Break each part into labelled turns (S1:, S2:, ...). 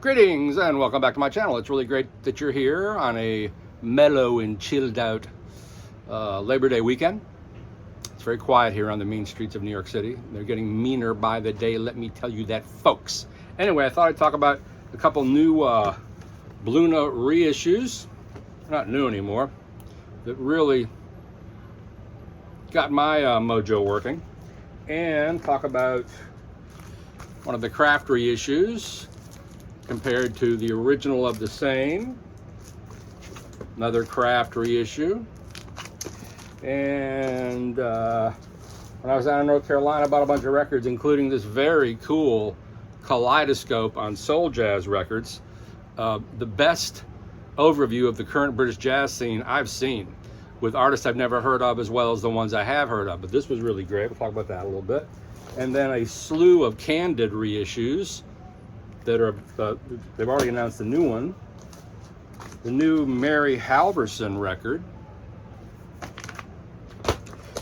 S1: Greetings and welcome back to my channel. It's really great that you're here on a mellow and chilled out Labor Day weekend. It's very quiet here on the mean streets of New York City. They're getting meaner by the day, let me tell you that, folks. Anyway, I thought I'd talk about a couple new Blue Note reissues. They're not new anymore. That really got my mojo working. And talk about one of the craft reissues compared to the original of the same. Another craft reissue. And when I was down in North Carolina, I bought a bunch of records, including this very cool kaleidoscope on Soul Jazz Records. The best overview of the current British jazz scene I've seen, with artists I've never heard of as well as the ones I have heard of. But this was really great. We'll talk about that a little bit. And then a slew of Candid reissues that are, they've already announced a new one. The new Mary Halverson record.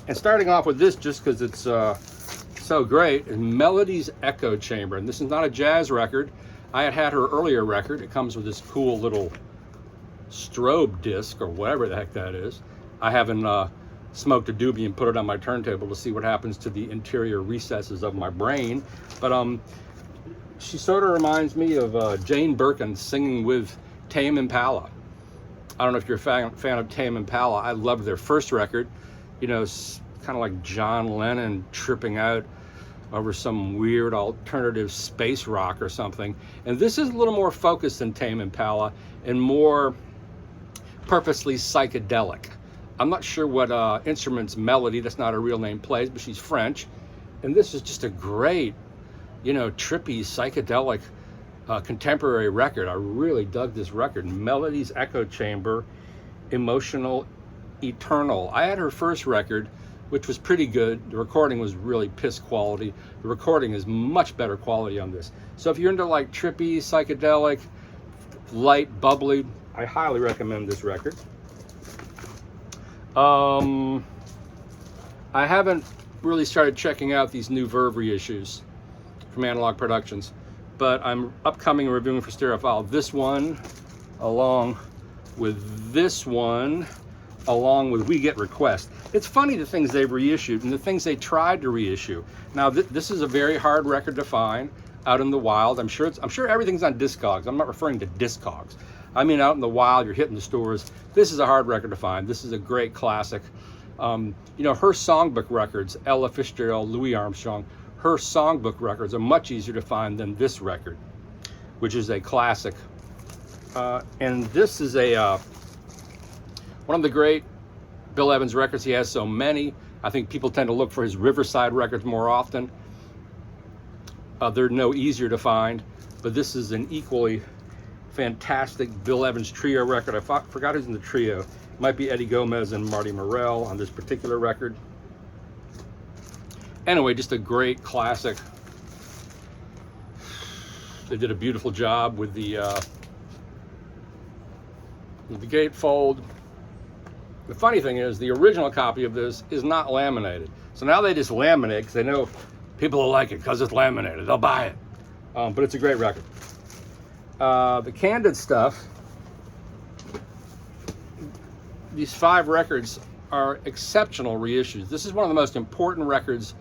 S1: And starting off with this, just because it's so great, is Melody's Echo Chamber. And this is not a jazz record. I had her earlier record. It comes with this cool little strobe disc, or whatever the heck that is. I haven't smoked a doobie and put it on my turntable to see what happens to the interior recesses of my brain. But she sort of reminds me of Jane Birkin singing with Tame Impala. I don't know if you're a fan of Tame Impala. I loved their first record. You know, kind of like John Lennon tripping out over some weird alternative space rock or something. And this is a little more focused than Tame Impala and more purposely psychedelic. I'm not sure what instruments Melody, that's not her real name, plays, but she's French. And this is just a great, you know, trippy, psychedelic, contemporary record. I really dug this record. Melody's Echo Chamber, Emotional Eternal. I had her first record, which was pretty good. The recording was really piss quality. The recording is much better quality on this. So if you're into like trippy, psychedelic, light, bubbly, I highly recommend this record. I haven't really started checking out these new Verve reissues from Analog Productions, but I'm upcoming reviewing for Stereophile this one, along with this one, along with We Get Request. It's funny the things they've reissued and the things they tried to reissue. Now this is a very hard record to find out in the wild. I'm sure everything's on Discogs. I'm not referring to Discogs. I mean out in the wild, you're hitting the stores. This is a hard record to find. This is a great classic. You know, her songbook records, Ella Fitzgerald, Louis Armstrong, her songbook records are much easier to find than this record, which is a classic. And this is a one of the great Bill Evans records. He has so many. I think people tend to look for his Riverside records more often. They're no easier to find, but this is an equally fantastic Bill Evans trio record. I forgot who's in the trio. It might be Eddie Gomez and Marty Morell on this particular record. Anyway, just a great classic. They did a beautiful job with the gatefold. The funny thing is, the original copy of this is not laminated. So now they just laminate because they know people will like it because it's laminated. They'll buy it. But it's a great record. The Candid stuff, these 5 records are exceptional reissues. This is one of the most important records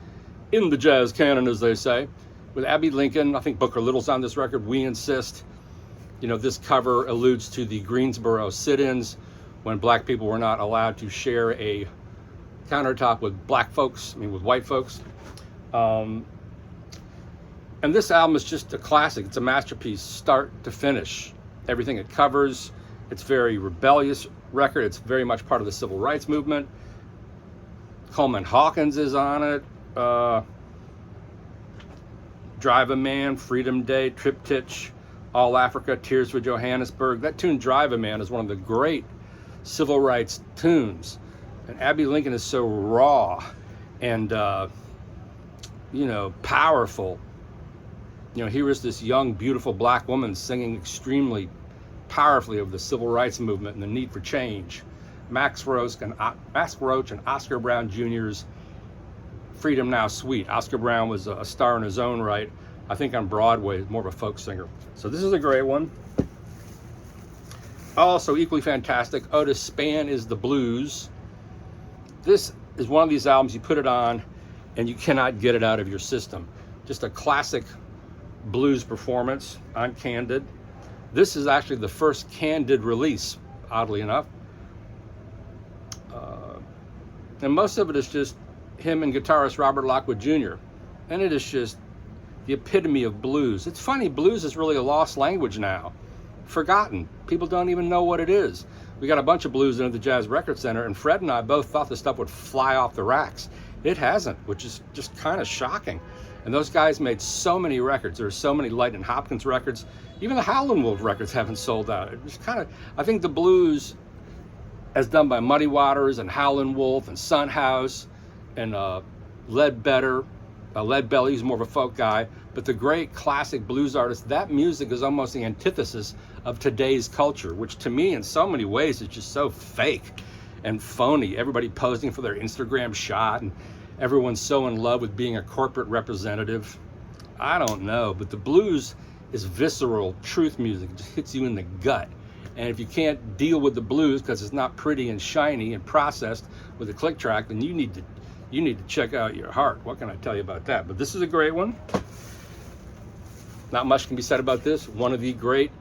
S1: in the jazz canon, as they say. With Abbey Lincoln, I think Booker Little's on this record, We Insist. You know, this cover alludes to the Greensboro sit-ins when black people were not allowed to share a countertop with with white folks. And this album is just a classic. It's a masterpiece, start to finish. Everything it covers, it's a very rebellious record. It's very much part of the civil rights movement. Coleman Hawkins is on it. Drive a Man, Freedom Day, Triptych, All Africa, Tears for Johannesburg. That tune, Drive a Man, is one of the great civil rights tunes. And Abbey Lincoln is so raw and, you know, powerful. You know, here is this young, beautiful black woman singing extremely powerfully of the civil rights movement and the need for change. Max Roach and Oscar Brown Jr.'s Freedom Now Sweet. Oscar Brown was a star in his own right, I think on Broadway, more of a folk singer. So this is a great one. Also equally fantastic, Otis Spann is the Blues. This is one of these albums you put it on and you cannot get it out of your system. Just a classic blues performance on Candid. This is actually the first Candid release, oddly enough. And most of it is just him and guitarist Robert Lockwood Jr. And it is just the epitome of blues. It's funny, blues is really a lost language now. Forgotten. People don't even know what it is. We got a bunch of blues into the Jazz Record Center, and Fred and I both thought the stuff would fly off the racks. It hasn't, which is just kind of shocking. And those guys made so many records. There's so many Lightnin' Hopkins records. Even the Howlin' Wolf records haven't sold out. It's kind of, I think the blues, as done by Muddy Waters and Howlin' Wolf and Son House and Leadbelly, who's more of a folk guy, but the great classic blues artists, that music is almost the antithesis of today's culture, which to me in so many ways is just so fake and phony. Everybody posing for their Instagram shot, and everyone's so in love with being a corporate representative. I don't know, but the blues is visceral truth music. It just hits you in the gut. And if you can't deal with the blues because it's not pretty and shiny and processed with a click track, then you need to check out your heart. What can I tell you about that? But this is a great one. Not much can be said about this. One of the great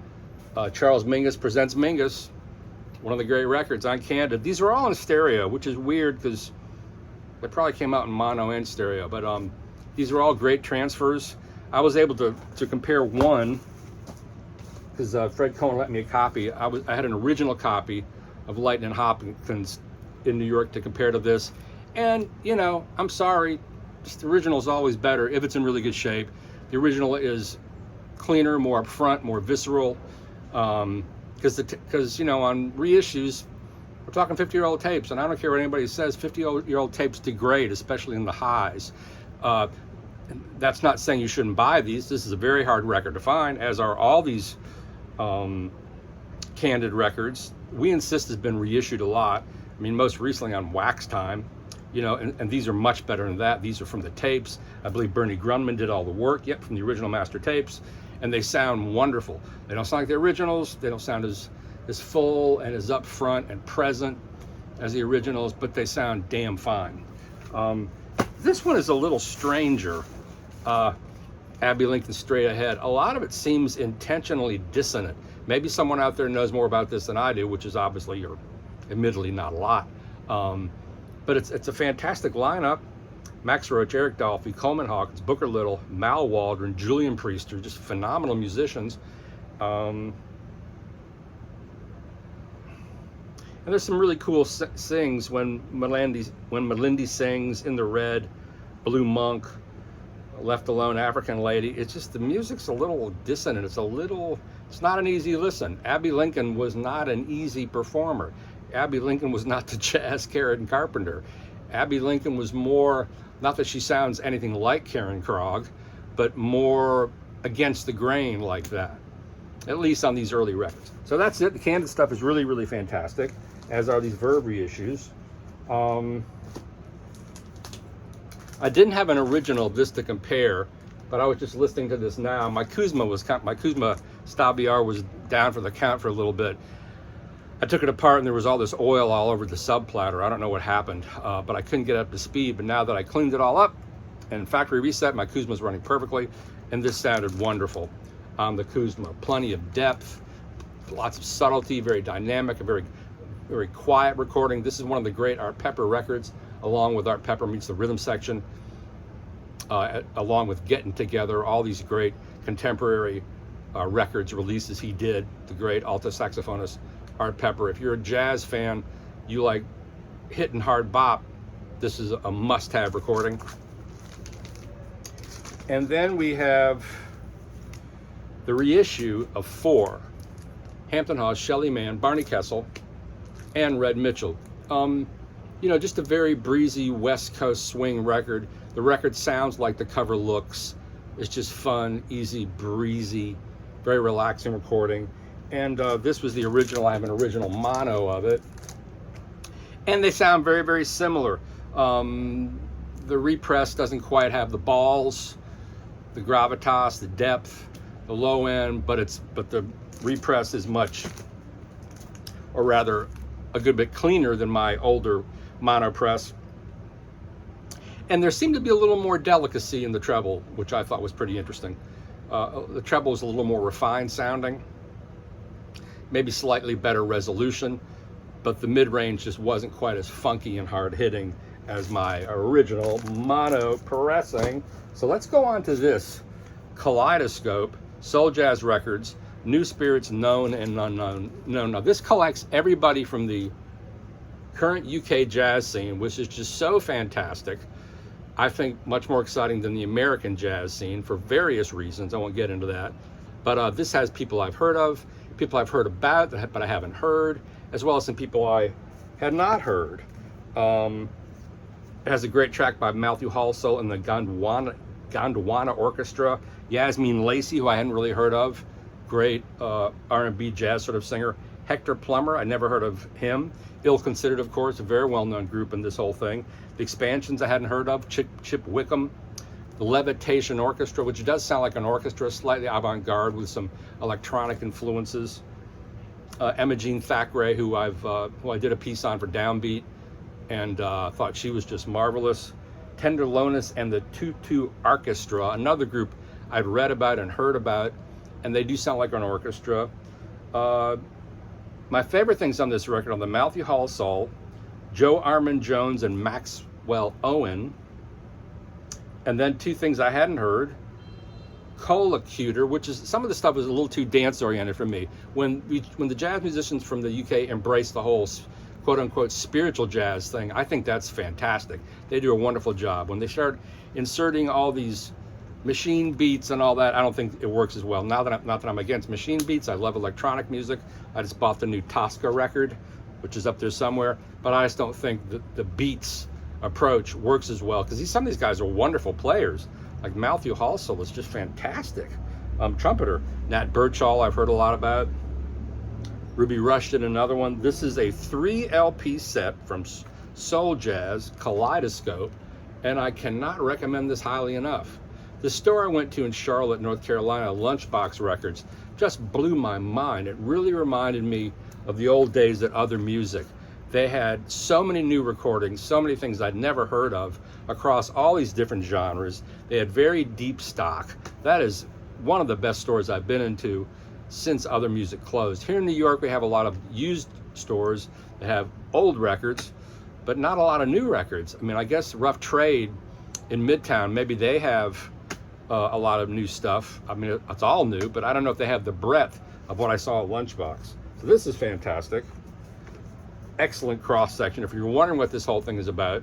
S1: Charles Mingus Presents Mingus, one of the great records on Candid. These are all in stereo, which is weird because they probably came out in mono and stereo. But these are all great transfers. I was able to compare one because Fred Cohen lent me a copy. I had an original copy of Lightnin' Hopkins in New York to compare to this. And, you know, I'm sorry, just the original is always better if it's in really good shape. The original is cleaner, more upfront, more visceral. Because you know, on reissues, we're talking 50-year-old tapes, and I don't care what anybody says, 50-year-old tapes degrade, especially in the highs. That's not saying you shouldn't buy these. This is a very hard record to find, as are all these Candid records. We Insist has been reissued a lot. I mean, most recently on Wax Time. You know, and these are much better than that. These are from the tapes. I believe Bernie Grundman did all the work, yep, from the original master tapes, and they sound wonderful. They don't sound like the originals. They don't sound as full and as upfront and present as the originals, but they sound damn fine. This one is a little stranger. Abbey Lincoln Straight Ahead. A lot of it seems intentionally dissonant. Maybe someone out there knows more about this than I do, which is obviously, or admittedly, not a lot. But it's a fantastic lineup. Max Roach, Eric Dolphy, Coleman Hawkins, Booker Little, Mal Waldron, Julian Priester, just phenomenal musicians. And there's some really cool sings when Melindy sings In the Red, Blue Monk, Left Alone, African Lady. It's just the music's a little dissonant. It's not an easy listen. Abbey Lincoln was not an easy performer. Abbey Lincoln was not the jazz Karen Carpenter. Abbey Lincoln was more, not that she sounds anything like Karen Krog, but more against the grain like that, at least on these early records. So that's it. The Candid stuff is really, really fantastic, as are these Verve reissues. I didn't have an original of this to compare, but I was just listening to this now. My Kuzma Stabiar was down for the count for a little bit. I took it apart and there was all this oil all over the sub platter. I don't know what happened, but I couldn't get up to speed. But now that I cleaned it all up and factory reset, my Kuzma's running perfectly, and this sounded wonderful on the Kuzma. Plenty of depth, lots of subtlety, very dynamic, a very, very quiet recording. This is one of the great Art Pepper records, along with Art Pepper Meets the Rhythm Section, along with Getting Together, all these great contemporary records, releases he did, the great alto saxophonist Art Pepper. If you're a jazz fan, you like hitting hard bop, this is a must-have recording. And then we have the reissue of 4, Hampton Hawes, Shelly Manne, Barney Kessel, and Red Mitchell. You know, just a very breezy West Coast swing record. The record sounds like the cover looks. It's just fun, easy, breezy, very relaxing recording. And this was the original. I have an original mono of it. And they sound very, very similar. The repress doesn't quite have the balls the gravitas, the depth, the low end, but the repress is much, or rather a good bit cleaner than my older mono press. And there seemed to be a little more delicacy in the treble, which I thought was pretty interesting. The treble was a little more refined sounding, maybe slightly better resolution, but the mid-range just wasn't quite as funky and hard-hitting as my original mono pressing. So let's go on to this Kaleidoscope, Soul Jazz Records, New Spirits Known and Unknown. Now this collects everybody from the current UK jazz scene, which is just so fantastic. I think much more exciting than the American jazz scene for various reasons. I won't get into that. But this has people I've heard of, people I've heard about, but I haven't heard, as well as some people I had not heard. It has a great track by Matthew Halsall and the Gondwana Orchestra. Yasmin Lacey, who I hadn't really heard of, great R&B jazz sort of singer. Hector Plummer, I never heard of him. Ill Considered, of course, a very well-known group in this whole thing. The Expansions I hadn't heard of, Chip Wickham. The Levitation Orchestra, which does sound like an orchestra, slightly avant-garde with some electronic influences. Emma Jean Thackeray, who I did a piece on for Downbeat, and thought she was just marvelous. Tenderlonis and the Tutu Orchestra, another group I'd read about and heard about, and they do sound like an orchestra. My favorite things on this record, on the Matthew Halsall, Joe Armand Jones and Maxwell Owen, and then two things I hadn't heard, Colocutor, which is, some of the stuff is a little too dance-oriented for me. When the jazz musicians from the UK embrace the whole quote-unquote spiritual jazz thing, I think that's fantastic. They do a wonderful job. When they start inserting all these machine beats and all that, I don't think it works as well. Not that I'm against machine beats. I love electronic music. I just bought the new Tosca record, which is up there somewhere, but I just don't think that the beats approach works as well, because some of these guys are wonderful players. Like Matthew Halsall is just fantastic. Trumpeter. Nat Birchall, I've heard a lot about. Ruby Rushton, another one. This is a 3 LP set from Soul Jazz, Kaleidoscope, and I cannot recommend this highly enough. The store I went to in Charlotte, North Carolina, Lunchbox Records, just blew my mind. It really reminded me of the old days at Other Music. They had so many new recordings, so many things I'd never heard of across all these different genres. They had very deep stock. That is one of the best stores I've been into since Other Music closed. Here in New York, we have a lot of used stores that have old records, but not a lot of new records. I mean, I guess Rough Trade in Midtown, maybe they have a lot of new stuff. I mean, it's all new, but I don't know if they have the breadth of what I saw at Lunchbox. So this is fantastic. Excellent cross section if you're wondering what this whole thing is about.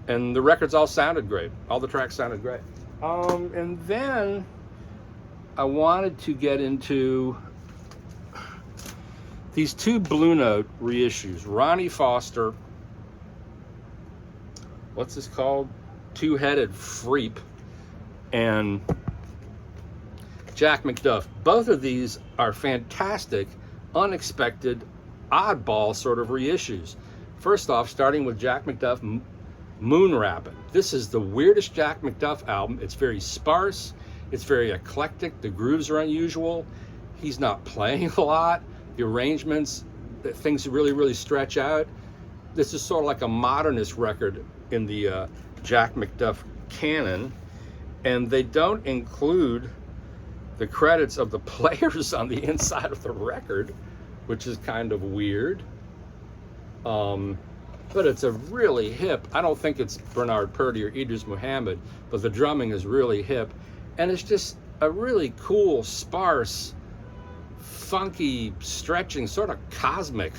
S1: And the records all sounded great. All the tracks sounded great. And then I wanted to get into these two Blue Note reissues. Ronnie Foster, what's this called? Two-Headed Freep, and Jack McDuff. Both of these are fantastic, unexpected, oddball sort of reissues. First off, starting with Jack McDuff, Moon Rappin'. This is the weirdest Jack McDuff album. It's very sparse, it's very eclectic, the grooves are unusual, he's not playing a lot, the arrangements, things really stretch out. This is sort of like a modernist record in the Jack McDuff canon, and they don't include the credits of the players on the inside of the record, which is kind of weird. But it's a really hip, I don't think it's Bernard Purdie or Idris Muhammad, but the drumming is really hip, and it's just a really cool, sparse, funky, stretching, sort of cosmic.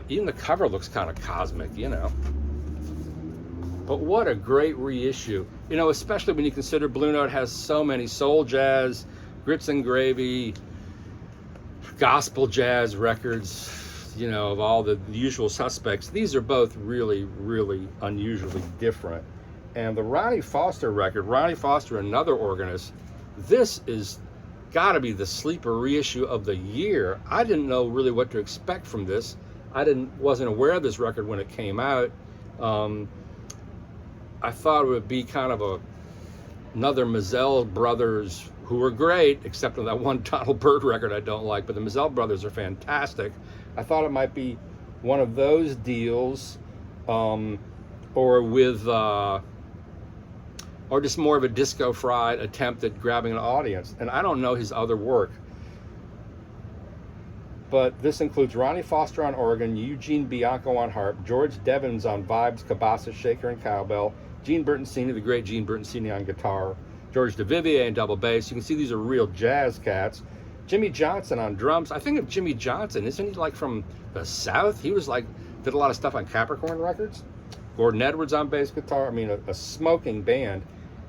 S1: Even the cover looks kind of cosmic, you know. But what a great reissue. You know, especially when you consider Blue Note has so many soul jazz, grits and gravy, gospel jazz records, you know, of all the usual suspects. These are both really unusually different. And the Ronnie Foster record, Ronnie Foster, another organist, this is gotta be the sleeper reissue of the year. I didn't know really what to expect from this. Wasn't aware of this record when it came out. I thought it would be kind of another Mazzell Brothers, who are great, except for that one Donald Byrd record I don't like, but the Mazzell Brothers are fantastic. I thought it might be one of those deals, or with, or just more of a disco fried attempt at grabbing an audience. And I don't know his other work, but this includes Ronnie Foster on organ, Eugene Bianco on harp, George Devens on vibes, cabasa, shaker, and cowbell, Gene Bertoncini, the great Gene Bertoncini on guitar, George DeVivier on double bass. You can see these are real jazz cats. Jimmy Johnson on drums. I think of Jimmy Johnson, isn't he like from the South? He was like, did a lot of stuff on Capricorn Records. Gordon Edwards on bass guitar. I mean, a smoking band.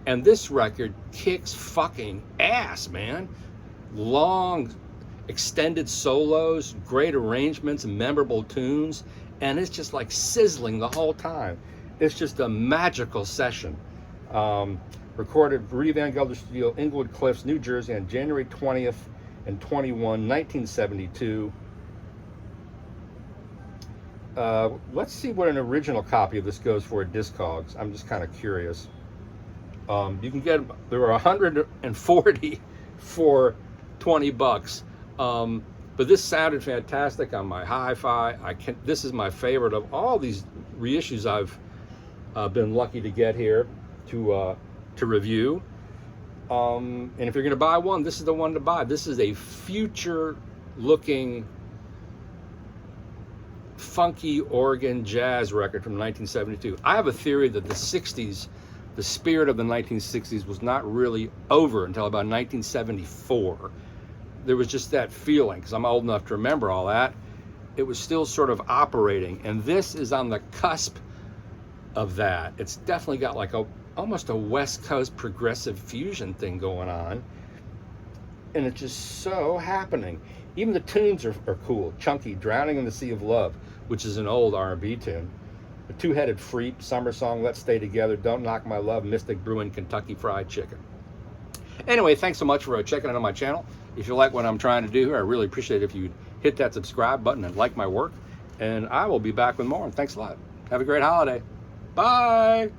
S1: And this record kicks fucking ass, man. Long, extended solos, great arrangements, memorable tunes, and it's just like sizzling the whole time. It's just a magical session. Recorded Rudy Van Gelder Studio, Inglewood Cliffs, New Jersey on January 20th and 21, 1972. Let's see what an original copy of this goes for at Discogs. I'm just kind of curious. You can get, there were 140 for 20 bucks. But this sounded fantastic on my hi-fi. This is my favorite of all these reissues I've been lucky to get here to review. And if you're going to buy one, this is the one to buy. This is a future-looking, funky organ jazz record from 1972. I have a theory that the 60s, the spirit of the 1960s was not really over until about 1974. There was just that feeling, because I'm old enough to remember all that. It was still sort of operating, and this is on the cusp of that. It's definitely got like almost a West Coast progressive fusion thing going on, and it's just so happening. Even the tunes are cool. Chunky, Drowning in the Sea of Love, which is an old R&B tune. The Two-Headed Freak, Summer Song, Let's Stay Together, Don't Knock My Love, Mystic Brewing, Kentucky Fried Chicken. Anyway, thanks so much for checking out on my channel. If you like what I'm trying to do here, I really appreciate it if you'd hit that subscribe button and like my work. And I will be back with more. And thanks a lot. Have a great holiday. Bye.